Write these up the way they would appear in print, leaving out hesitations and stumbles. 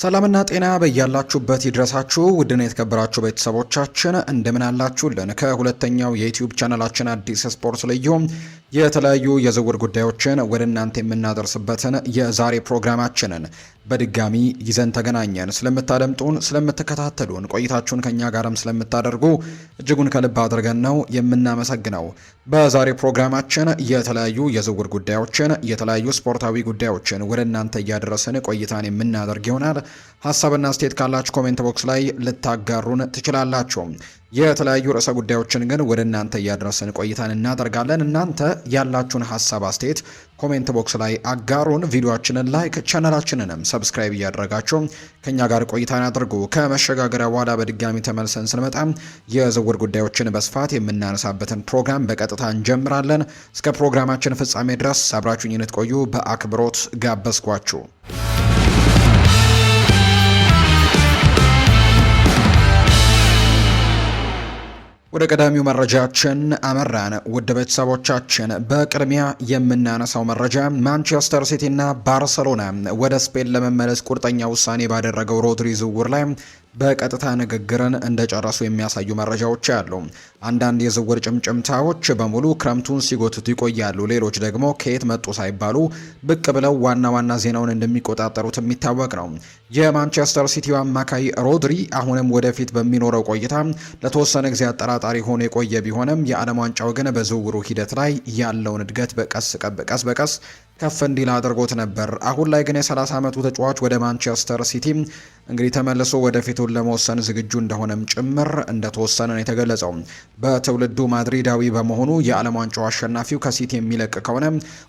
ሰላምና ጤና በያላችሁበት ይድረሳችሁ ውድና የተከበራችሁ ቤተሰቦቻችን እንደምን አላችሁልን? ከሁለተኛው የዩቲዩብ ቻናላችን አዲስ ስፖርት ልዩ የተለያዩ የዝውውር ጉዳዮችን ወደ እናንተ የምናደርስበትን የዛሬ ፕሮግራማችንን በድጋሚ ይዘን ተገናኘን። ስለምታደምጡን፣ ስለምትከታተሉን፣ ቆይታችሁን ከኛ ጋርም ስለምታደርጉ እጅጉን ከልብ አድርገን ነው የምናመሰግነው። በዛሬ ፕሮግራማችን የተለያዩ የዝውውር ጉዳዮችን፣ የተለያዩ ስፖርታዊ ጉዳዮችን ወደ እናንተ እያደረስን ቆይታን የምናደርግ ይሆናል። ሀሳብና አስተያየት ካላችሁ ኮሜንት ቦክስ ላይ ልታጋሩን ትችላላችሁ። የተለያዩ ርዕሰ ጉዳዮችን ግን ወደ እናንተ እያደረስን ቆይታን እናደርጋለን። እናንተ ያላችሁን ሀሳብ አስተያየት ኮሜንት ቦክስ ላይ አጋሩን። ቪዲዮአችንን ላይክ፣ ቻናላችንንም ሰብስክራይብ እያደረጋችሁ ከኛ ጋር ቆይታን አድርጉ። ከመሸጋገሪያ በኋላ በድጋሚ ተመልሰን ስንመጣ የዝውውር ጉዳዮችን በስፋት የምናነሳበትን ፕሮግራም በቀጥታ እንጀምራለን። እስከ ፕሮግራማችን ፍጻሜ ድረስ አብራችሁኝ እንድትቆዩ በአክብሮት ጋበዝኳችሁ። ወደ ቀዳሚው መረጃችን አመራን። ውድ ቤተሰቦቻችን በቅድሚያ የምናነሳው መረጃ ማንቸስተር ሲቲ እና ባርሰሎና ወደ ስፔን ለመመለስ ቁርጠኛ ውሳኔ ባደረገው ሮድሪ ዝውውር ላይ በቀጥታ ንግግርን እንደጨረሱ የሚያሳዩ መረጃዎች አሉ። አንዳንድ የዝውውር ጭምጭምታዎች በሙሉ ክረምቱን ሲጎትቱ ይቆያሉ። ሌሎች ደግሞ ከየት መጡ ሳይባሉ ብቅ ብለው ዋና ዋና ዜናውን እንደሚቆጣጠሩት የሚታወቅ ነው። የማንቸስተር ሲቲው አማካይ ሮድሪ አሁንም ወደፊት በሚኖረው ቆይታ ለተወሰነ ጊዜ አጠራጣሪ ሆኖ የቆየ ቢሆንም የዓለም ዋንጫው ግን በዝውውሩ ሂደት ላይ ያለውን እድገት ቀስ በቀስ ከፍ እንዲል አድርጎት ነበር። አሁን ላይ ግን የ30 ዓመቱ ተጫዋች ወደ ማንቸስተር ሲቲ እንግዲህ ተመልሶ ወደፊቱን ለመወሰን ዝግጁ እንደሆነም ጭምር እንደተወሰነ ነው የተገለጸው። በትውልዱ ማድሪዳዊ በመሆኑ የዓለም ዋንጫው አሸናፊው ከሲቲ የሚለቅ ከሆነ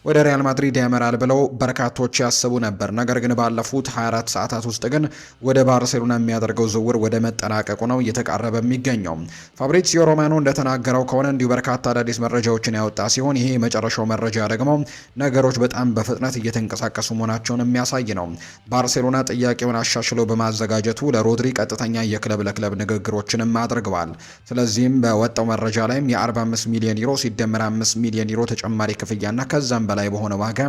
ወደ ሪያል ማድሪድ ያመራል ብለው በርካቶች ያስቡ ነበር። ነገር ግን ባለፉት 24 ሰዓታት ውስጥ ግን ወደ ባርሴሎና የሚያደርገው ዝውውር ወደ መጠናቀቁ ነው እየተቃረበ የሚገኘው። ፋብሪዚዮ ሮማኖ እንደተናገረው ከሆነ እንዲሁ በርካታ አዳዲስ መረጃዎችን ያወጣ ሲሆን ይሄ የመጨረሻው መረጃ ደግሞ ነገሮች በጣም በፍጥነት እየተንቀሳቀሱ መሆናቸውን የሚያሳይ ነው። ባርሴሎና ጥያቄውን አሻሽሎ በማዘጋጀቱ ለሮድሪ ቀጥተኛ የክለብ ለክለብ ንግግሮችንም አድርገዋል። ስለዚህም በወጣው መረጃ ላይም የ45 ሚሊዮን ዩሮ ሲደመር 5 ሚሊዮን ዩሮ ተጨማሪ ክፍያና ከዛም በላይ በሆነ ዋጋ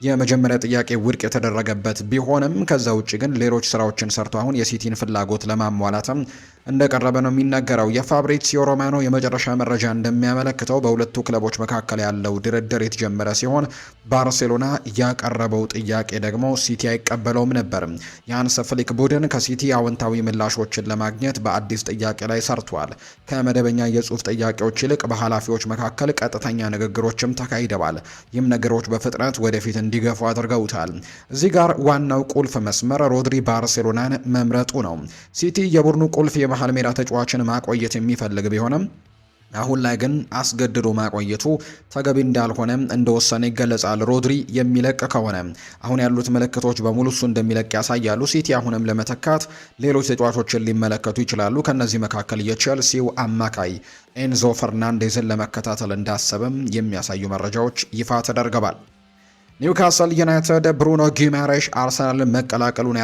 የመጀመሪያ ጥያቄ ውድቅ የተደረገበት ቢሆንም ከዛ ውጭ ግን ሌሎች ስራዎችን ሰርቶ አሁን የሲቲን ፍላጎት ለማሟላትም እንደቀረበ ነው የሚነገረው። የፋብሪዚዮ ሮማኖ የመጨረሻ መረጃ እንደሚያመለክተው በሁለቱ ክለቦች መካከል ያለው ድርድር የተጀመረ ሲሆን ባርሴሎና ያቀረበው ጥያቄ ደግሞ ሲቲ አይቀበለውም ነበር። የሃንስ ፍሊክ ቡድን ከሲቲ አዎንታዊ ምላሾችን ለማግኘት በአዲስ ጥያቄ ላይ ሰርቷል። ከመደበኛ የጽሁፍ ጥያቄዎች ይልቅ በኃላፊዎች መካከል ቀጥተኛ ንግግሮችም ተካሂደዋል። ይህም ነገሮች በፍጥነት ወደፊት እንዲገፉ አድርገውታል። እዚህ ጋር ዋናው ቁልፍ መስመር ሮድሪ ባርሴሎናን መምረጡ ነው። ሲቲ የቡድኑ ቁልፍ የመሃል ሜዳ ተጫዋችን ማቆየት የሚፈልግ ቢሆንም አሁን ላይ ግን አስገድዶ ማቆየቱ ተገቢ እንዳልሆነ እንደወሰነ ይገለጻል። ሮድሪ የሚለቅ ከሆነ አሁን ያሉት ምልክቶች በሙሉ እሱ እንደሚለቅ ያሳያሉ። ሲቲ አሁንም ለመተካት ሌሎች ተጫዋቾችን ሊመለከቱ ይችላሉ። ከነዚህ መካከል የቼልሲው አማካይ ኤንዞ ፈርናንዴዝን ለመከታተል እንዳሰበም የሚያሳዩ መረጃዎች ይፋ ተደርገዋል። ኒውካስል ዩናይትድ ብሩኖ ጊማሬሽ አርሰናልን መቀላቀሉን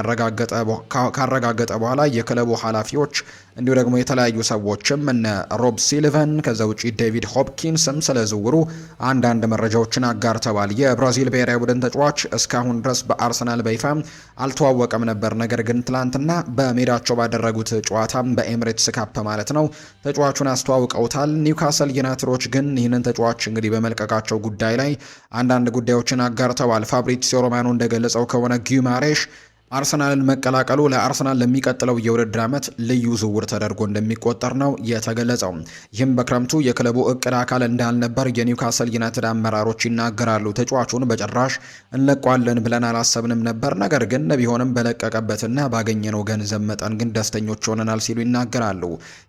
ካረጋገጠ በኋላ የክለቡ ኃላፊዎች እንዲሁ ደግሞ የተለያዩ ሰዎችም እነ ሮብ ሲልቨን ከዛ ውጪ ዴቪድ ሆፕኪንስም ስለ ዝውውሩ አንዳንድ መረጃዎችን አጋርተዋል። የብራዚል ብሔራዊ ቡድን ተጫዋች እስካሁን ድረስ በአርሰናል በይፋ አልተዋወቀም ነበር። ነገር ግን ትላንትና በሜዳቸው ባደረጉት ጨዋታ በኤምሬትስ ካፕ ማለት ነው ተጫዋቹን አስተዋውቀውታል። ኒውካስል ዩናይትዶች ግን ይህንን ተጫዋች እንግዲህ በመልቀቃቸው ጉዳይ ላይ አንዳንድ ጉዳዮችን አጋርተዋል። ፋብሪዚዮ ሮማኖ እንደገለጸው ከሆነ ጊማሬሽ አርሰናልን መቀላቀሉ ለአርሰናል ለሚቀጥለው የውድድር ዓመት ልዩ ዝውውር ተደርጎ እንደሚቆጠር ነው የተገለጸው። ይህም በክረምቱ የክለቡ እቅድ አካል እንዳልነበር የኒውካስል ዩናይትድ አመራሮች ይናገራሉ። ተጫዋቹን በጭራሽ እንለቋለን ብለን አላሰብንም ነበር፣ ነገር ግን ቢሆንም በለቀቀበትና ባገኘነው ገንዘብ መጠን ግን ደስተኞች ሆነናል ሲሉ ይናገራሉ።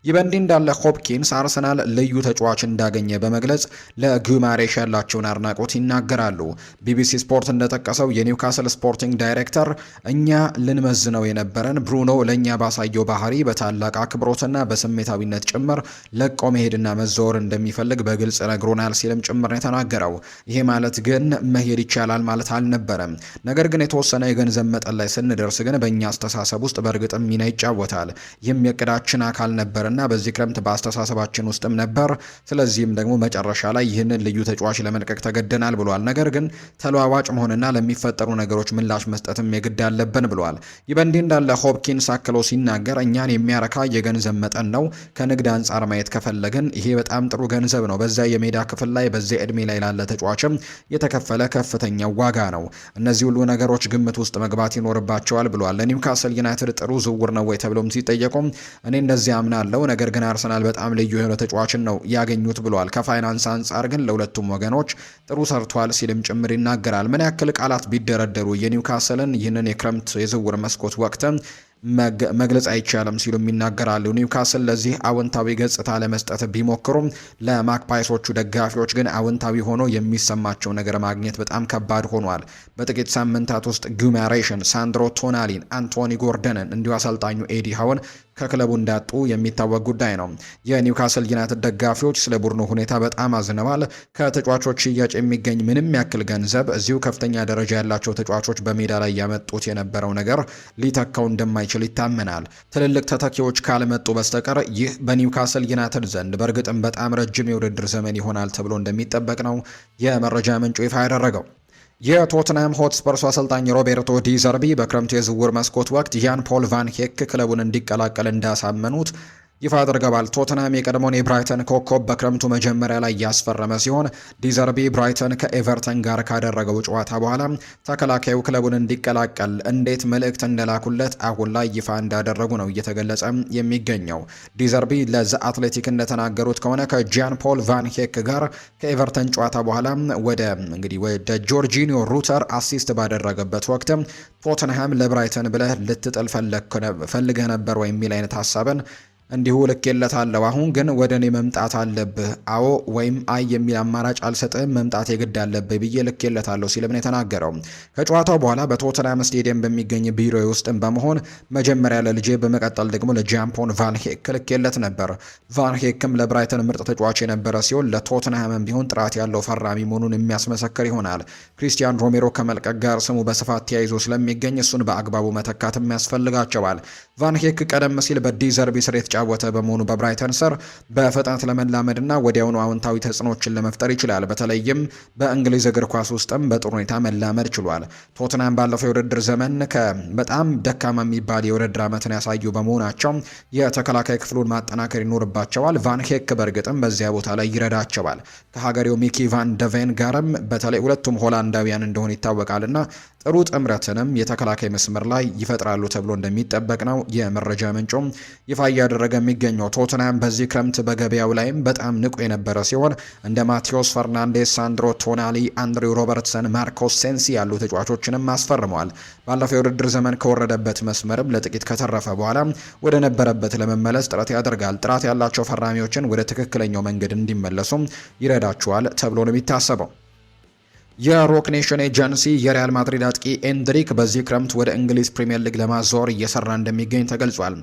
ይህ በእንዲህ እንዳለ ሆፕኪንስ አርሰናል ልዩ ተጫዋች እንዳገኘ በመግለጽ ለጉማሬሽ ያላቸውን አድናቆት ይናገራሉ። ቢቢሲ ስፖርት እንደጠቀሰው የኒውካስል ስፖርቲንግ ዳይሬክተር እኛ ልንመዝነው የነበረን ብሩኖ ለእኛ ባሳየው ባህሪ በታላቅ አክብሮትና በስሜታዊነት ጭምር ለቆ መሄድና መዘወር እንደሚፈልግ በግልጽ ነግሮናል ሲልም ጭምር ነው የተናገረው። ይሄ ማለት ግን መሄድ ይቻላል ማለት አልነበረም። ነገር ግን የተወሰነ የገንዘብ መጠን ላይ ስንደርስ ግን በእኛ አስተሳሰብ ውስጥ በእርግጥም ሚና ይጫወታል። ይህም የእቅዳችን አካል ነበርና በዚህ ክረምት በአስተሳሰባችን ውስጥም ነበር። ስለዚህም ደግሞ መጨረሻ ላይ ይህንን ልዩ ተጫዋች ለመልቀቅ ተገደናል ብሏል። ነገር ግን ተለዋዋጭ መሆንና ለሚፈጠሩ ነገሮች ምላሽ መስጠትም የግድ አለበት አለብን ብሏል። ይህ በእንዲህ እንዳለ ሆፕኪንስ አክሎ ሲናገር እኛን የሚያረካ የገንዘብ መጠን ነው። ከንግድ አንጻር ማየት ከፈለግን ይሄ በጣም ጥሩ ገንዘብ ነው። በዛ የሜዳ ክፍል ላይ በዚህ እድሜ ላይ ላለ ተጫዋችም የተከፈለ ከፍተኛ ዋጋ ነው። እነዚህ ሁሉ ነገሮች ግምት ውስጥ መግባት ይኖርባቸዋል ብሏል። ለኒውካስል ዩናይትድ ጥሩ ዝውውር ነው ወይ ተብሎም ሲጠየቁም እኔ እንደዚህ አምናለሁ፣ ነገር ግን አርሰናል በጣም ልዩ የሆነ ተጫዋችን ነው ያገኙት ብሏል። ከፋይናንስ አንጻር ግን ለሁለቱም ወገኖች ጥሩ ሰርቷል ሲልም ጭምር ይናገራል። ምን ያክል ቃላት ቢደረደሩ የኒውካስልን ይህንን የክረምት የዝውውር መስኮት ወቅት መግለጽ አይቻልም ሲሉም ይናገራሉ። ኒውካስል ለዚህ አዎንታዊ ገጽታ ለመስጠት ቢሞክሩም ለማክፓይሶቹ ደጋፊዎች ግን አዎንታዊ ሆኖ የሚሰማቸው ነገር ማግኘት በጣም ከባድ ሆኗል። በጥቂት ሳምንታት ውስጥ ጉማሬሽን፣ ሳንድሮ ቶናሊን፣ አንቶኒ ጎርደንን እንዲሁ አሰልጣኙ ኤዲ ሃውን ከክለቡ እንዳጡ የሚታወቅ ጉዳይ ነው። የኒውካስል ዩናይትድ ደጋፊዎች ስለ ቡድኑ ሁኔታ በጣም አዝነዋል። ከተጫዋቾች ሽያጭ የሚገኝ ምንም ያክል ገንዘብ እዚሁ ከፍተኛ ደረጃ ያላቸው ተጫዋቾች በሜዳ ላይ ያመጡት የነበረው ነገር ሊተካው እንደማይችል ይታመናል። ትልልቅ ተተኪዎች ካልመጡ በስተቀር ይህ በኒውካስል ዩናይትድ ዘንድ በእርግጥም በጣም ረጅም የውድድር ዘመን ይሆናል ተብሎ እንደሚጠበቅ ነው የመረጃ ምንጩ ይፋ ያደረገው። የቶትናም ሆትስፐርሱ አሰልጣኝ ሮቤርቶ ዲ ዘርቢ በክረምቱ የዝውውር መስኮት ወቅት ያን ፖል ቫን ሄክ ክለቡን እንዲቀላቀል እንዳሳመኑት ይፋ አድርገዋል። ቶትናም የቀድሞውን የብራይተን ኮከብ በክረምቱ መጀመሪያ ላይ ያስፈረመ ሲሆን ዲዘርቢ ብራይተን ከኤቨርተን ጋር ካደረገው ጨዋታ በኋላ ተከላካዩ ክለቡን እንዲቀላቀል እንዴት መልእክት እንደላኩለት አሁን ላይ ይፋ እንዳደረጉ ነው እየተገለጸ የሚገኘው። ዲዘርቢ ለዘ አትሌቲክ እንደተናገሩት ከሆነ ከጂያን ፖል ቫን ሄክ ጋር ከኤቨርተን ጨዋታ በኋላ ወደ ጆርጂኒዮ ሩተር አሲስት ባደረገበት ወቅት ቶትንሃም ለብራይተን ብለህ ልትጥል ፈልገህ ነበር ወይ የሚል አይነት ሀሳብን እንዲሁ ልኬለታለሁ። አሁን ግን ወደ እኔ መምጣት አለብህ፣ አዎ ወይም አይ የሚል አማራጭ አልሰጥም፣ መምጣት የግድ አለብህ ብዬ ልኬለታለሁ ሲልም ነው የተናገረው። ከጨዋታው በኋላ በቶተንሃም ስቴዲየም በሚገኝ ቢሮ ውስጥም በመሆን መጀመሪያ ለልጄ በመቀጠል ደግሞ ለጃምፖን ቫን ሄክ ልኬለት ነበር። ቫን ሄክም ለብራይተን ምርጥ ተጫዋች የነበረ ሲሆን ለቶተንሃምም ቢሆን ጥራት ያለው ፈራሚ መሆኑን የሚያስመሰክር ይሆናል። ክሪስቲያን ሮሜሮ ከመልቀቅ ጋር ስሙ በስፋት ተያይዞ ስለሚገኝ እሱን በአግባቡ መተካትም ያስፈልጋቸዋል። ቫን ሄክ ቀደም ሲል በዲዘርቢ ስር የተጫወተ በመሆኑ በብራይተን ስር በፍጥነት ለመላመድና ወዲያውኑ አዎንታዊ ተጽዕኖችን ለመፍጠር ይችላል። በተለይም በእንግሊዝ እግር ኳስ ውስጥም በጥሩ ሁኔታ መላመድ ችሏል። ቶትናም ባለፈው የውድድር ዘመን በጣም ደካማ የሚባል የውድድር ዓመትን ያሳዩ በመሆናቸው የተከላካይ ክፍሉን ማጠናከር ይኖርባቸዋል። ቫን ሄክ በእርግጥም በዚያ ቦታ ላይ ይረዳቸዋል። ከሀገሬው ሚኪ ቫን ደቬን ጋርም በተለይ ሁለቱም ሆላንዳዊያን እንደሆኑ ይታወቃልና ጥሩ ጥምረትንም የተከላካይ መስመር ላይ ይፈጥራሉ ተብሎ እንደሚጠበቅ ነው የመረጃ ምንጩም ይፋ እያደረገ የሚገኘው። ቶትናም በዚህ ክረምት በገበያው ላይም በጣም ንቁ የነበረ ሲሆን እንደ ማቴዎስ ፈርናንዴስ፣ ሳንድሮ ቶናሊ፣ አንድሪው ሮበርትሰን፣ ማርኮስ ሴንሲ ያሉ ተጫዋቾችንም አስፈርመዋል። ባለፈው የውድድር ዘመን ከወረደበት መስመርም ለጥቂት ከተረፈ በኋላ ወደ ነበረበት ለመመለስ ጥረት ያደርጋል። ጥራት ያላቸው ፈራሚዎችን ወደ ትክክለኛው መንገድ እንዲመለሱም ይረዳቸዋል ተብሎ ነው የሚታሰበው። የሮክ ኔሽን ኤጀንሲ የሪያል ማድሪድ አጥቂ ኤንድሪክ በዚህ ክረምት ወደ እንግሊዝ ፕሪምየር ሊግ ለማዛወር እየሰራ እንደሚገኝ ተገልጿል።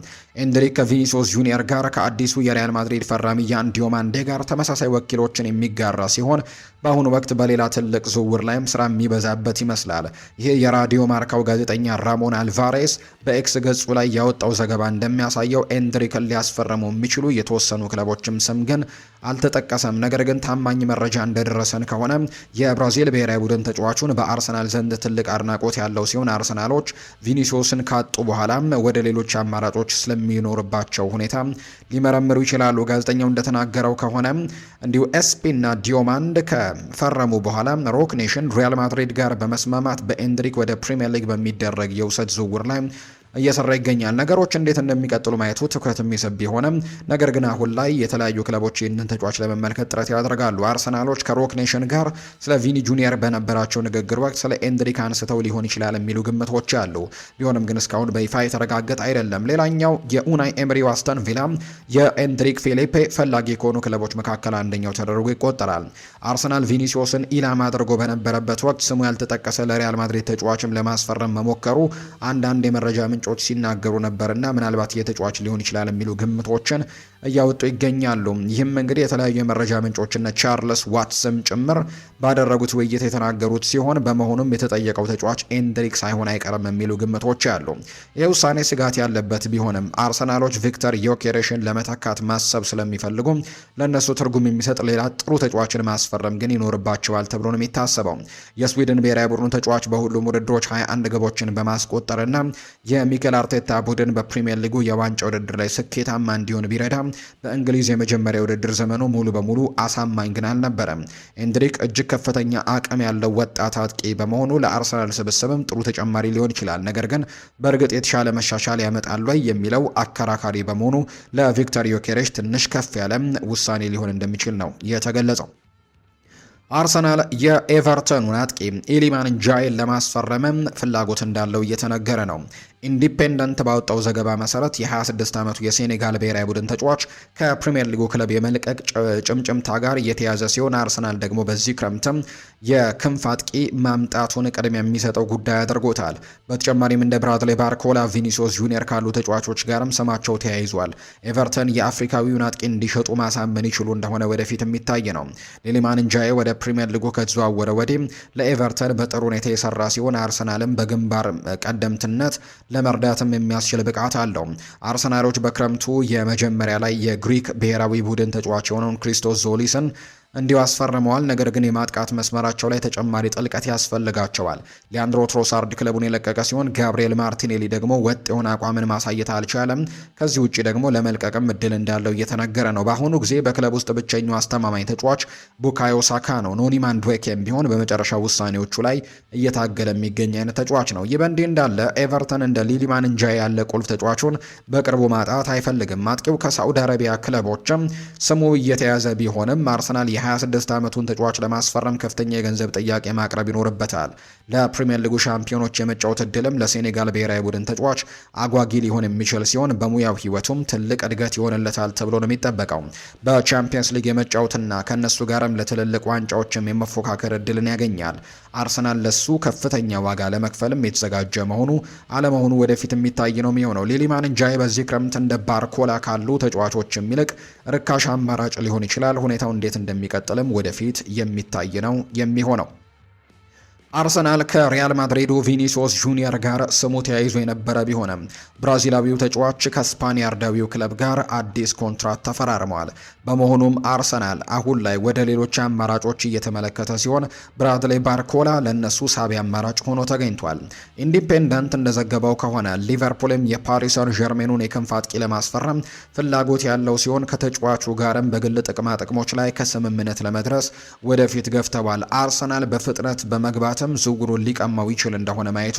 ኤንድሪክ ከቪኒሲዮስ ጁኒየር ጋር ከአዲሱ የሪያል ማድሪድ ፈራሚ ያን ዲዮማንዴ ጋር ተመሳሳይ ወኪሎችን የሚጋራ ሲሆን በአሁኑ ወቅት በሌላ ትልቅ ዝውውር ላይም ስራ የሚበዛበት ይመስላል። ይህ የራዲዮ ማርካው ጋዜጠኛ ራሞን አልቫሬስ በኤክስ ገጹ ላይ ያወጣው ዘገባ እንደሚያሳየው ኤንድሪክን ሊያስፈርሙ የሚችሉ የተወሰኑ ክለቦችም ስም ግን አልተጠቀሰም። ነገር ግን ታማኝ መረጃ እንደደረሰን ከሆነ የብራዚል ብሔራዊ ቡድን ተጫዋቹን በአርሰናል ዘንድ ትልቅ አድናቆት ያለው ሲሆን አርሰናሎች ቪኒሲዮስን ካጡ በኋላም ወደ ሌሎች አማራጮች ስለሚኖርባቸው ሁኔታ ሊመረምሩ ይችላሉ። ጋዜጠኛው እንደተናገረው ከሆነ እንዲሁ ኤስፒና ዲዮማንድ ከፈረሙ በኋላ ሮክ ኔሽን ሪያል ማድሪድ ጋር በመስማማት በኤንድሪክ ወደ ፕሪሚየር ሊግ በሚደረግ የውሰት ዝውውር ላይ እየሰራ ይገኛል። ነገሮች እንዴት እንደሚቀጥሉ ማየቱ ትኩረት የሚስብ ቢሆንም ነገር ግን አሁን ላይ የተለያዩ ክለቦች ይህንን ተጫዋች ለመመልከት ጥረት ያደርጋሉ። አርሰናሎች ከሮክ ኔሽን ጋር ስለ ቪኒ ጁኒየር በነበራቸው ንግግር ወቅት ስለ ኤንድሪክ አንስተው ሊሆን ይችላል የሚሉ ግምቶች አሉ። ቢሆንም ግን እስካሁን በይፋ የተረጋገጠ አይደለም። ሌላኛው የኡናይ ኤምሪው አስተን ቪላ የኤንድሪክ ፊሊፔ ፈላጊ ከሆኑ ክለቦች መካከል አንደኛው ተደርጎ ይቆጠራል። አርሰናል ቪኒሲዮስን ኢላማ አድርጎ በነበረበት ወቅት ስሙ ያልተጠቀሰ ለሪያል ማድሪድ ተጫዋችም ለማስፈረም መሞከሩ አንዳንድ የመረጃ ምንጮች ሲናገሩ ነበርና ምናልባት የተጫዋች ሊሆን ይችላል የሚሉ ግምቶችን እያወጡ ይገኛሉ። ይህም እንግዲህ የተለያዩ የመረጃ ምንጮችና ቻርልስ ዋትስም ጭምር ባደረጉት ውይይት የተናገሩት ሲሆን በመሆኑም የተጠየቀው ተጫዋች ኤንድሪክ ሳይሆን አይቀርም የሚሉ ግምቶች አሉ። ይህ ውሳኔ ስጋት ያለበት ቢሆንም አርሰናሎች ቪክተር ዮኬሬሽን ለመተካት ማሰብ ስለሚፈልጉ ለእነሱ ትርጉም የሚሰጥ ሌላ ጥሩ ተጫዋችን ማስፈረም ግን ይኖርባቸዋል ተብሎ ነው የሚታሰበው። የስዊድን ብሔራዊ ቡድኑ ተጫዋች በሁሉም ውድድሮች 21 ግቦችን በማስቆጠርና የሚኬል አርቴታ ቡድን በፕሪሚየር ሊጉ የዋንጫ ውድድር ላይ ስኬታማ እንዲሆን ቢረዳ በእንግሊዝ የመጀመሪያ ውድድር ዘመኑ ሙሉ በሙሉ አሳማኝ ግን አልነበረም። ኤንድሪክ እጅግ ከፍተኛ አቅም ያለው ወጣት አጥቂ በመሆኑ ለአርሰናል ስብስብም ጥሩ ተጨማሪ ሊሆን ይችላል። ነገር ግን በእርግጥ የተሻለ መሻሻል ያመጣል ወይ የሚለው አከራካሪ በመሆኑ ለቪክተር ዮኬሬሽ ትንሽ ከፍ ያለ ውሳኔ ሊሆን እንደሚችል ነው የተገለጸው። አርሰናል የኤቨርተኑን አጥቂ ኢሊማን ጃይን ለማስፈረም ፍላጎት እንዳለው እየተነገረ ነው። ኢንዲፔንደንት ባወጣው ዘገባ መሰረት የ26 ዓመቱ የሴኔጋል ብሔራዊ ቡድን ተጫዋች ከፕሪሚየር ሊጉ ክለብ የመልቀቅ ጭምጭምታ ጋር የተያዘ ሲሆን አርሰናል ደግሞ በዚህ ክረምትም የክንፍ አጥቂ ማምጣቱን ቅድሚያ የሚሰጠው ጉዳይ አድርጎታል። በተጨማሪም እንደ ብራድሌ ባርኮላ፣ ቪኒሲዮስ ጁኒየር ካሉ ተጫዋቾች ጋርም ስማቸው ተያይዟል። ኤቨርተን የአፍሪካዊውን አጥቂ እንዲሸጡ ማሳመን ይችሉ እንደሆነ ወደፊት የሚታይ ነው። ሊሊማን እንጃዬ ወደ ፕሪሚየር ሊጉ ከተዘዋወረ ወዲህ ለኤቨርተን በጥሩ ሁኔታ የሰራ ሲሆን አርሰናልም በግንባር ቀደምትነት ለመርዳትም የሚያስችል ብቃት አለው። አርሰናሎች በክረምቱ የመጀመሪያ ላይ የግሪክ ብሔራዊ ቡድን ተጫዋች የሆነውን ክሪስቶስ ዞሊስን እንዲሁ አስፈርመዋል። ነገር ግን የማጥቃት መስመራቸው ላይ ተጨማሪ ጥልቀት ያስፈልጋቸዋል። ሊያንድሮ ትሮሳርድ ክለቡን የለቀቀ ሲሆን ጋብሪኤል ማርቲኔሊ ደግሞ ወጥ የሆነ አቋምን ማሳየት አልቻለም። ከዚህ ውጭ ደግሞ ለመልቀቅም እድል እንዳለው እየተነገረ ነው። በአሁኑ ጊዜ በክለብ ውስጥ ብቸኛው አስተማማኝ ተጫዋች ቡካዮ ሳካ ነው። ኖኒ ማንዱዌኬም ቢሆን በመጨረሻ ውሳኔዎቹ ላይ እየታገለ የሚገኝ አይነት ተጫዋች ነው። ይህ በእንዲህ እንዳለ ኤቨርተን እንደ ሊሊማን እንጃይ ያለ ቁልፍ ተጫዋቹን በቅርቡ ማጣት አይፈልግም። አጥቂው ከሳዑዲ አረቢያ ክለቦችም ስሙ እየተያዘ ቢሆንም አርሰናል የ26 ዓመቱን ተጫዋች ለማስፈረም ከፍተኛ የገንዘብ ጥያቄ ማቅረብ ይኖርበታል። ለፕሪሚየር ሊጉ ሻምፒዮኖች የመጫወት እድልም ለሴኔጋል ብሔራዊ ቡድን ተጫዋች አጓጊ ሊሆን የሚችል ሲሆን በሙያው ሕይወቱም ትልቅ እድገት ይሆንለታል ተብሎ ነው የሚጠበቀው። በቻምፒየንስ ሊግ የመጫወትና ከነሱ ጋርም ለትልልቅ ዋንጫዎችም የመፎካከር እድልን ያገኛል። አርሰናል ለሱ ከፍተኛ ዋጋ ለመክፈልም የተዘጋጀ መሆኑ አለመሆኑ ወደፊት የሚታይ ነው የሚሆነው። ሊሊማን እንጃይ በዚህ ክረምት እንደ ባርኮላ ካሉ ተጫዋቾች የሚልቅ ርካሽ አማራጭ ሊሆን ይችላል። ሁኔታው እንዴት እንደሚቀጥልም ወደፊት የሚታይ ነው የሚሆነው። አርሰናል ከሪያል ማድሪዱ ቪኒሲዮስ ጁኒየር ጋር ስሙ ተያይዞ የነበረ ቢሆንም ብራዚላዊው ተጫዋች ከስፓኒያርዳዊው ክለብ ጋር አዲስ ኮንትራት ተፈራርመዋል። በመሆኑም አርሰናል አሁን ላይ ወደ ሌሎች አማራጮች እየተመለከተ ሲሆን ብራድሌ ባርኮላ ለነሱ ሳቢ አማራጭ ሆኖ ተገኝቷል። ኢንዲፔንደንት እንደዘገበው ከሆነ ሊቨርፑልም የፓሪስ ሰን ዠርሜኑን የክንፍ አጥቂ ለማስፈረም ፍላጎት ያለው ሲሆን ከተጫዋቹ ጋርም በግል ጥቅማ ጥቅሞች ላይ ከስምምነት ለመድረስ ወደፊት ገፍተዋል። አርሰናል በፍጥነት በመግባት ዝውውሩን ሊቀማው ይችል እንደሆነ ማየቱ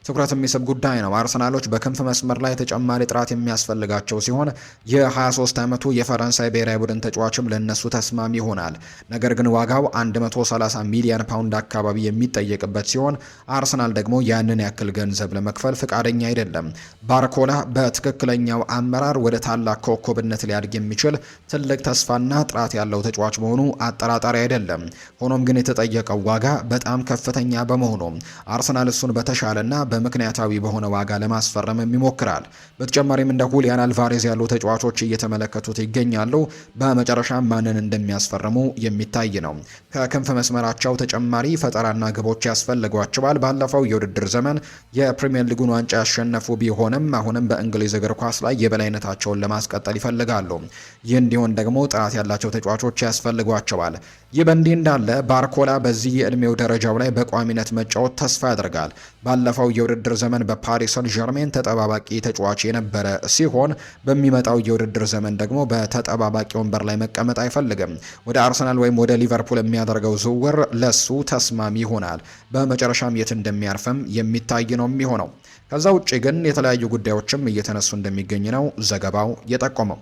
ትኩረት የሚስብ ጉዳይ ነው። አርሰናሎች በክንፍ መስመር ላይ ተጨማሪ ጥራት የሚያስፈልጋቸው ሲሆን የ23 ዓመቱ የፈረንሳይ ብሔራዊ ቡድን ተጫዋችም ለነሱ ተስማሚ ይሆናል። ነገር ግን ዋጋው 130 ሚሊዮን ፓውንድ አካባቢ የሚጠየቅበት ሲሆን አርሰናል ደግሞ ያንን ያክል ገንዘብ ለመክፈል ፍቃደኛ አይደለም። ባርኮላ በትክክለኛው አመራር ወደ ታላቅ ኮከብነት ሊያድግ የሚችል ትልቅ ተስፋና ጥራት ያለው ተጫዋች መሆኑ አጠራጣሪ አይደለም። ሆኖም ግን የተጠየቀው ዋጋ በጣም ከፍተኛ በመሆኑ አርሰናል እሱን በተሻለና በምክንያታዊ በሆነ ዋጋ ለማስፈረም ይሞክራል። በተጨማሪም እንደ ሁሊያን አልቫሬዝ ያሉ ተጫዋቾች እየተመለከቱት ይገኛሉ። በመጨረሻ ማንን እንደሚያስፈርሙ የሚታይ ነው። ከክንፍ መስመራቸው ተጨማሪ ፈጠራና ግቦች ያስፈልጓቸዋል። ባለፈው የውድድር ዘመን የፕሪሚየር ሊጉን ዋንጫ ያሸነፉ ቢሆንም አሁንም በእንግሊዝ እግር ኳስ ላይ የበላይነታቸውን ለማስቀጠል ይፈልጋሉ። ይህ እንዲሆን ደግሞ ጥራት ያላቸው ተጫዋቾች ያስፈልጓቸዋል። ይህ በእንዲህ እንዳለ ባርኮላ በዚህ የዕድሜው ደረጃው ላይ በቋሚነት መጫወት ተስፋ ያደርጋል። ባለፈው የውድድር ዘመን በፓሪስ ሰን ዠርሜን ተጠባባቂ ተጫዋች የነበረ ሲሆን በሚመጣው የውድድር ዘመን ደግሞ በተጠባባቂ ወንበር ላይ መቀመጥ አይፈልግም። ወደ አርሰናል ወይም ወደ ሊቨርፑል የሚያደርገው ዝውውር ለሱ ተስማሚ ይሆናል። በመጨረሻም የት እንደሚያርፍም የሚታይ ነው የሚሆነው። ከዛ ውጭ ግን የተለያዩ ጉዳዮችም እየተነሱ እንደሚገኝ ነው ዘገባው የጠቆመው።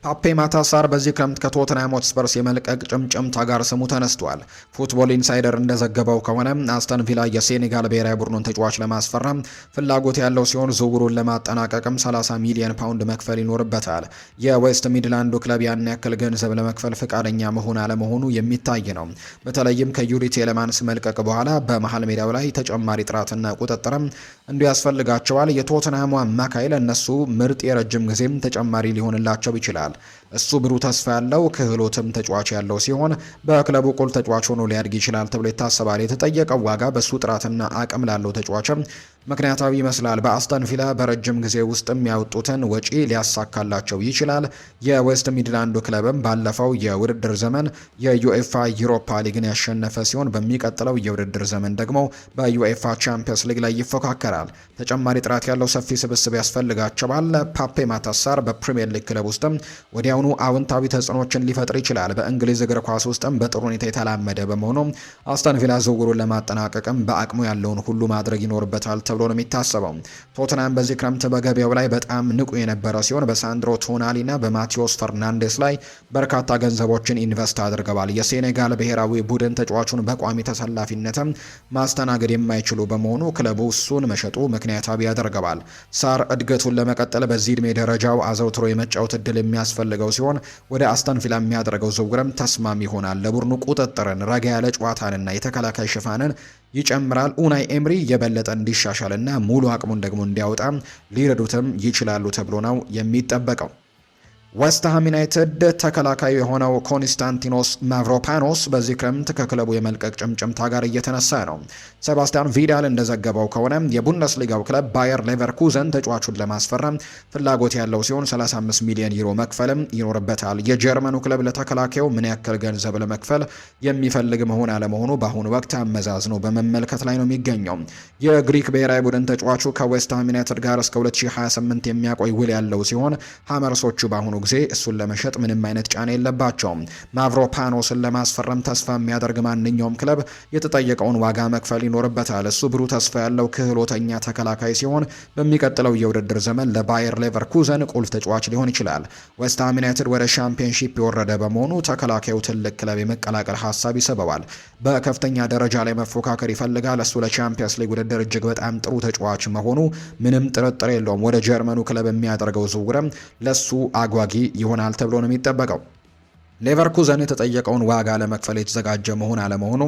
ፓፔ ማታሳር በዚህ ክረምት ከቶተንሃም ሆትስፐርስ የመልቀቅ ጭምጭምታ ጋር ስሙ ተነስቷል። ፉትቦል ኢንሳይደር እንደዘገበው ከሆነ አስተን ቪላ የሴኔጋል ብሔራዊ ቡድኑን ተጫዋች ለማስፈረም ፍላጎት ያለው ሲሆን ዝውውሩን ለማጠናቀቅም 30 ሚሊዮን ፓውንድ መክፈል ይኖርበታል። የዌስት ሚድላንዱ ክለብ ያን ያክል ገንዘብ ለመክፈል ፈቃደኛ መሆን አለመሆኑ የሚታይ ነው። በተለይም ከዩሪ ቴሌማንስ መልቀቅ በኋላ በመሃል ሜዳው ላይ ተጨማሪ ጥራትና ቁጥጥርም እንዲያስፈልጋቸዋል። የቶተንሃሙ አማካይ ለእነሱ ምርጥ የረጅም ጊዜም ተጨማሪ ሊሆንላቸው ይችላል። ይችላል። እሱ ብሩህ ተስፋ ያለው ክህሎትም ተጫዋች ያለው ሲሆን በክለቡ ቁልፍ ተጫዋች ሆኖ ሊያድግ ይችላል ተብሎ ይታሰባል። የተጠየቀው ዋጋ በሱ ጥራትና አቅም ላለው ተጫዋችም ምክንያታዊ ይመስላል። በአስተን ቪላ በረጅም ጊዜ ውስጥም ያወጡትን ወጪ ሊያሳካላቸው ይችላል። የዌስት ሚድላንዱ ክለብም ባለፈው የውድድር ዘመን የዩኤፋ ዩሮፓ ሊግን ያሸነፈ ሲሆን በሚቀጥለው የውድድር ዘመን ደግሞ በዩኤፋ ቻምፒየንስ ሊግ ላይ ይፎካከራል። ተጨማሪ ጥራት ያለው ሰፊ ስብስብ ያስፈልጋቸዋል። ፓፔ ማታሳር በፕሪሚየር ሊግ ክለብ ውስጥም ወዲያውኑ አዎንታዊ ተጽዕኖችን ሊፈጥር ይችላል። በእንግሊዝ እግር ኳስ ውስጥም በጥሩ ሁኔታ የተላመደ በመሆኑ አስተን ቪላ ዝውውሩን ለማጠናቀቅም በአቅሙ ያለውን ሁሉ ማድረግ ይኖርበታል ተብሎ ነው የሚታሰበው። ቶትናም በዚህ ክረምት በገበያው ላይ በጣም ንቁ የነበረ ሲሆን በሳንድሮ ቶናሊና በማቴዎስ ፈርናንዴስ ላይ በርካታ ገንዘቦችን ኢንቨስት አድርገዋል። የሴኔጋል ብሔራዊ ቡድን ተጫዋቹን በቋሚ ተሰላፊነትም ማስተናገድ የማይችሉ በመሆኑ ክለቡ እሱን መሸጡ ምክንያታዊ ያደርገዋል። ሳር እድገቱን ለመቀጠል በዚህ ዕድሜ ደረጃው አዘውትሮ የመጫወት እድል የሚያስፈልገው ሲሆን ወደ አስተን ቪላ የሚያደርገው ዝውውርም ተስማሚ ይሆናል። ለቡድኑ ቁጥጥርን፣ ረጋ ያለ ጨዋታንና የተከላካይ ሽፋንን ይጨምራል። ኡናይ ኤምሪ የበለጠ እንዲሻሻልና ሙሉ አቅሙን ደግሞ እንዲያወጣ ሊረዱትም ይችላሉ ተብሎ ነው የሚጠበቀው። ዌስትሃም ዩናይትድ ተከላካዩ የሆነው ኮንስታንቲኖስ ማቭሮፓኖስ በዚህ ክረምት ከክለቡ የመልቀቅ ጭምጭምታ ጋር እየተነሳ ነው። ሴባስቲያን ቪዳል እንደዘገበው ከሆነ የቡንደስሊጋው ክለብ ባየር ሌቨርኩዘን ተጫዋቹን ለማስፈረም ፍላጎት ያለው ሲሆን 35 ሚሊዮን ዩሮ መክፈልም ይኖርበታል። የጀርመኑ ክለብ ለተከላካዩ ምን ያክል ገንዘብ ለመክፈል የሚፈልግ መሆን አለመሆኑ በአሁኑ ወቅት አመዛዝኖ በመመልከት ላይ ነው የሚገኘው። የግሪክ ብሔራዊ ቡድን ተጫዋቹ ከዌስትሃም ዩናይትድ ጋር እስከ 2028 የሚያቆይ ውል ያለው ሲሆን ሀመርሶቹ በአሁኑ ጊዜ እሱን ለመሸጥ ምንም አይነት ጫና የለባቸውም። ማቭሮፓኖስን ለማስፈረም ተስፋ የሚያደርግ ማንኛውም ክለብ የተጠየቀውን ዋጋ መክፈል ይኖርበታል። እሱ ብሩህ ተስፋ ያለው ክህሎተኛ ተከላካይ ሲሆን በሚቀጥለው የውድድር ዘመን ለባየር ሌቨርኩዘን ቁልፍ ተጫዋች ሊሆን ይችላል። ዌስትሃም ዩናይትድ ወደ ሻምፒዮንሺፕ የወረደ በመሆኑ ተከላካዩ ትልቅ ክለብ የመቀላቀል ሀሳብ ይስበዋል። በከፍተኛ ደረጃ ላይ መፎካከር ይፈልጋል። እሱ ለቻምፒየንስ ሊግ ውድድር እጅግ በጣም ጥሩ ተጫዋች መሆኑ ምንም ጥርጥር የለውም። ወደ ጀርመኑ ክለብ የሚያደርገው ዝውውርም ለሱ አጓጊ ይሆናል ተብሎ ነው የሚጠበቀው። ሌቨርኩዘን የተጠየቀውን ዋጋ ለመክፈል የተዘጋጀ መሆን አለመሆኑ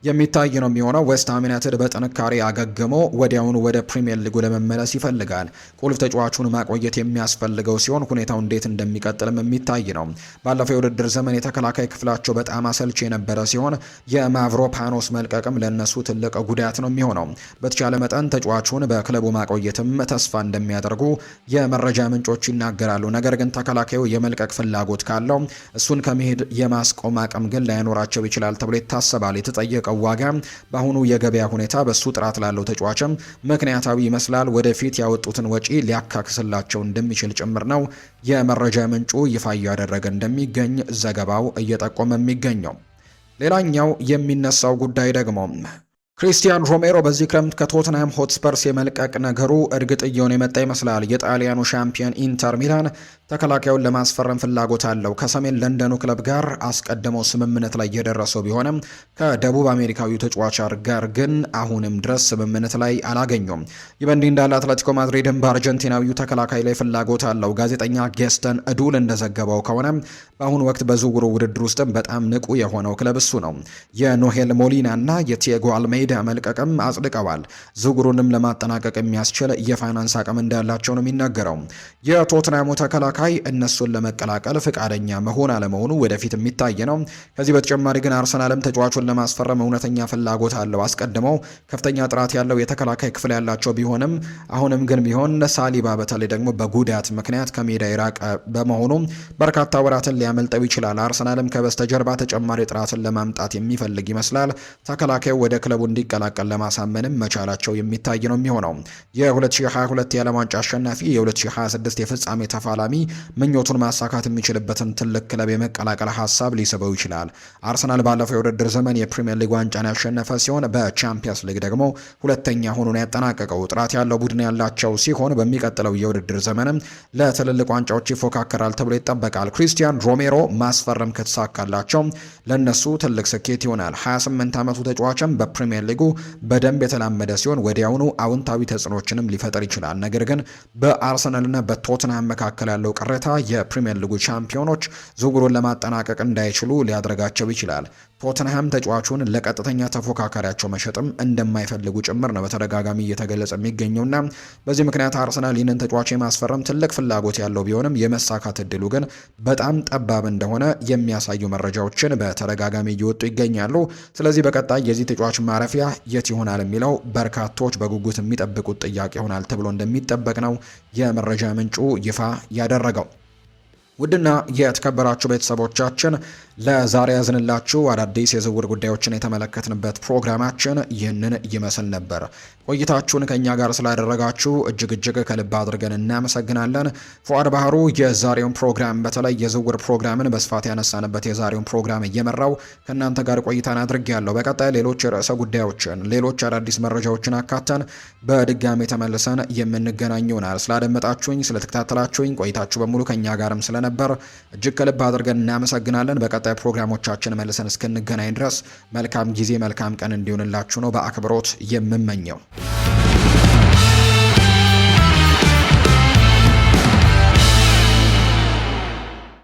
የሚታይ ነው የሚሆነው። ዌስትሃም ዩናይትድ በጥንካሬ አገግሞ ወዲያውኑ ወደ ፕሪሚየር ሊጉ ለመመለስ ይፈልጋል። ቁልፍ ተጫዋቹን ማቆየት የሚያስፈልገው ሲሆን ሁኔታው እንዴት እንደሚቀጥልም የሚታይ ነው። ባለፈው የውድድር ዘመን የተከላካይ ክፍላቸው በጣም አሰልች የነበረ ሲሆን የማቭሮፓኖስ መልቀቅም ለነሱ ትልቅ ጉዳት ነው የሚሆነው። በተቻለ መጠን ተጫዋቹን በክለቡ ማቆየትም ተስፋ እንደሚያደርጉ የመረጃ ምንጮች ይናገራሉ። ነገር ግን ተከላካዩ የመልቀቅ ፍላጎት ካለው እሱን ከመሄድ የማስቆም አቅም ግን ላይኖራቸው ይችላል ተብሎ ይታሰባል። የተጠየቀ ዋጋ በአሁኑ የገበያ ሁኔታ በሱ ጥራት ላለው ተጫዋችም ምክንያታዊ ይመስላል። ወደፊት ያወጡትን ወጪ ሊያካክስላቸው እንደሚችል ጭምር ነው የመረጃ ምንጩ ይፋ እያደረገ እንደሚገኝ ዘገባው እየጠቆመ የሚገኘው። ሌላኛው የሚነሳው ጉዳይ ደግሞ ክሪስቲያን ሮሜሮ በዚህ ክረምት ከቶትንሃም ሆትስፐርስ የመልቀቅ ነገሩ እርግጥ እየሆነ የመጣ ይመስላል። የጣሊያኑ ሻምፒዮን ኢንተር ሚላን ተከላካዩን ለማስፈረም ፍላጎት አለው። ከሰሜን ለንደኑ ክለብ ጋር አስቀድመው ስምምነት ላይ የደረሰው ቢሆንም ከደቡብ አሜሪካዊው ተጫዋች ጋር ግን አሁንም ድረስ ስምምነት ላይ አላገኙም። ይህ በእንዲህ እንዳለ አትሌቲኮ ማድሪድም በአርጀንቲናዊው ተከላካይ ላይ ፍላጎት አለው። ጋዜጠኛ ጌስተን እዱል እንደዘገበው ከሆነ በአሁኑ ወቅት በዝውውሩ ውድድር ውስጥም በጣም ንቁ የሆነው ክለብ እሱ ነው። የኖሄል ሞሊና እና የቲያጎ አልሜይዳ መልቀቅም አጽድቀዋል። ዝውውሩንም ለማጠናቀቅ የሚያስችል የፋይናንስ አቅም እንዳላቸው ነው የሚናገረው። የቶትናሙ ተከላካይ እነሱን ለመቀላቀል ፍቃደኛ መሆን አለመሆኑ ወደፊት የሚታይ ነው። ከዚህ በተጨማሪ ግን አርሰናልም ተጫዋቹን ለማስፈረም እውነተኛ ፍላጎት አለው። አስቀድመው ከፍተኛ ጥራት ያለው የተከላካይ ክፍል ያላቸው ቢሆንም አሁንም ግን ቢሆን ሳሊባ በተለይ ደግሞ በጉዳት ምክንያት ከሜዳ የራቀ በመሆኑ በርካታ ወራትን ሊያመልጠው ይችላል። አርሰናልም ከበስተጀርባ ተጨማሪ ጥራትን ለማምጣት የሚፈልግ ይመስላል። ተከላካዩ ወደ ክለቡ እንዲቀላቀል ለማሳመንም መቻላቸው የሚታይ ነው የሚሆነው። የ2022 የዓለም ዋንጫ አሸናፊ የ2026 የፍጻሜ ተፋላሚ ምኞቱን ማሳካት የሚችልበትን ትልቅ ክለብ የመቀላቀል ሀሳብ ሊስበው ይችላል። አርሰናል ባለፈው የውድድር ዘመን የፕሪሚየር ሊግ ዋንጫን ያሸነፈ ሲሆን በቻምፒየንስ ሊግ ደግሞ ሁለተኛ ሆኖ ነው ያጠናቀቀው። ጥራት ያለው ቡድን ያላቸው ሲሆን በሚቀጥለው የውድድር ዘመንም ለትልልቅ ዋንጫዎች ይፎካከራል ተብሎ ይጠበቃል። ክሪስቲያን ሮሜሮ ማስፈረም ከተሳካላቸው ለነሱ ትልቅ ስኬት ይሆናል። 28 ዓመቱ ተጫዋችም በፕሪሚየር ሊጉ በደንብ የተላመደ ሲሆን ወዲያውኑ አዎንታዊ ተጽዕኖችንም ሊፈጠር ይችላል። ነገር ግን በአርሰናልና በቶትንሃም መካከል ያለው ቅሬታ የፕሪሚየር ሊጉ ቻምፒዮኖች ዝውውሩን ለማጠናቀቅ እንዳይችሉ ሊያደርጋቸው ይችላል። ቶተንሃም ተጫዋቹን ለቀጥተኛ ተፎካካሪያቸው መሸጥም እንደማይፈልጉ ጭምር ነው በተደጋጋሚ እየተገለጸ የሚገኘውና በዚህ ምክንያት አርሰናል ይህንን ተጫዋች የማስፈረም ትልቅ ፍላጎት ያለው ቢሆንም የመሳካት እድሉ ግን በጣም ጠባብ እንደሆነ የሚያሳዩ መረጃዎችን በተደጋጋሚ እየወጡ ይገኛሉ። ስለዚህ በቀጣይ የዚህ ተጫዋች ማረፊያ የት ይሆናል የሚለው በርካቶች በጉጉት የሚጠብቁት ጥያቄ ይሆናል ተብሎ እንደሚጠበቅ ነው የመረጃ ምንጩ ይፋ ያደረገው። ውድና የተከበራችሁ ቤተሰቦቻችን ለዛሬ ያዝንላችሁ አዳዲስ የዝውውር ጉዳዮችን የተመለከትንበት ፕሮግራማችን ይህንን ይመስል ነበር። ቆይታችሁን ከኛ ጋር ስላደረጋችሁ እጅግ ከልብ አድርገን እናመሰግናለን። ፉአድ ባህሩ የዛሬውን ፕሮግራም በተለይ የዝውውር ፕሮግራምን በስፋት ያነሳንበት የዛሬውን ፕሮግራም እየመራው ከእናንተ ጋር ቆይታን አድርጌያለሁ። በቀጣይ ሌሎች ርዕሰ ጉዳዮችን፣ ሌሎች አዳዲስ መረጃዎችን አካተን በድጋሚ ተመልሰን የምንገናኝ ይሆናል። ስላደመጣችሁኝ፣ ስለተከታተላችሁኝ ቆይታችሁ በሙሉ ከኛ ጋርም ስለነበር እጅግ ከልብ አድርገን እናመሰግናለን። በቀጣይ ፕሮግራሞቻችን መልሰን እስክንገናኝ ድረስ መልካም ጊዜ መልካም ቀን እንዲሆንላችሁ ነው በአክብሮት የምመኘው።